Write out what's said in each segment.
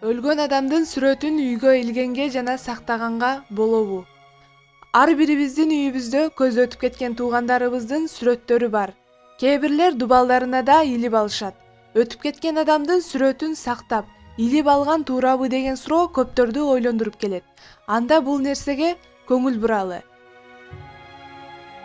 Өлгөн адамдын сүрөтүн үйгө илгенге жана сактаганга болобу? Ар бирибиздин үйүбүздө көзү өтүп кеткен туугандарыбыздын сүрөттөрү бар. Кээ бирлер дубалдарына да илип алышат. Өтүп кеткен адамдын сүрөтүн сактап, илип алган туурабы деген суроо көптөрдү ойлондуруп келет. Анда бул нерсеге көңүл буралы.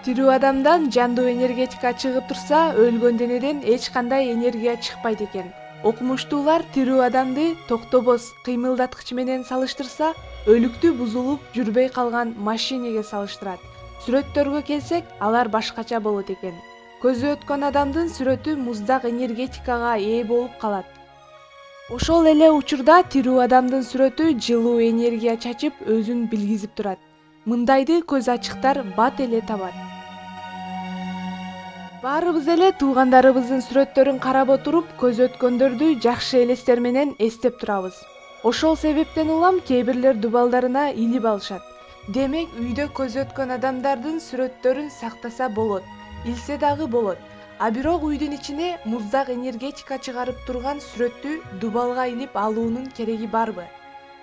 Тирүү адамдан жандуу энергетика чыгып турса, өлгөн денеден эч кандай энергия чыкпайт экен. Окумуштуулар тирүү адамды токтобоз кыймылдаткыч менен салыштырса, өлүктү бузулуп жүрбөй калган машинеге салыштырат. Сүрөттөргө келсек, алар башкача болот экен. Көзү өткөн адамдын сүрөтү муздак энергетикага ээ болуп калат. Ошол эле учурда тирүү адамдын сүрөтү жылуу энергия чачып, өзүн билгизип турат. Мындайды көз ачыктар бат эле табат. Баарыбыз эле туугандарыбыздын сүрөттөрүн карап отуруп, көз өткөндөрдү жакшы элестер менен эстеп турабыз. Ошол себептен улам кээ бирлер дубалдарына илип алышат. Демек, үйдө көз өткөн адамдардын сүрөттөрүн сактаса болот, илсе дагы болот. А бирок үйдүн ичине муздак энергетика чыгарып турган сүрөттү дубалга илип алуунун кереги барбы?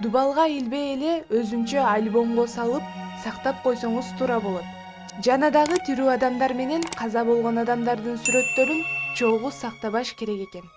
Дубалга илбей эле өзүнчө альбомго салып, сактап койсоңуз туура болот. Жана дагы тирүү адамдар менен каза болгон адамдардын сүрөттөрүн чогуу сактабаш керек экен.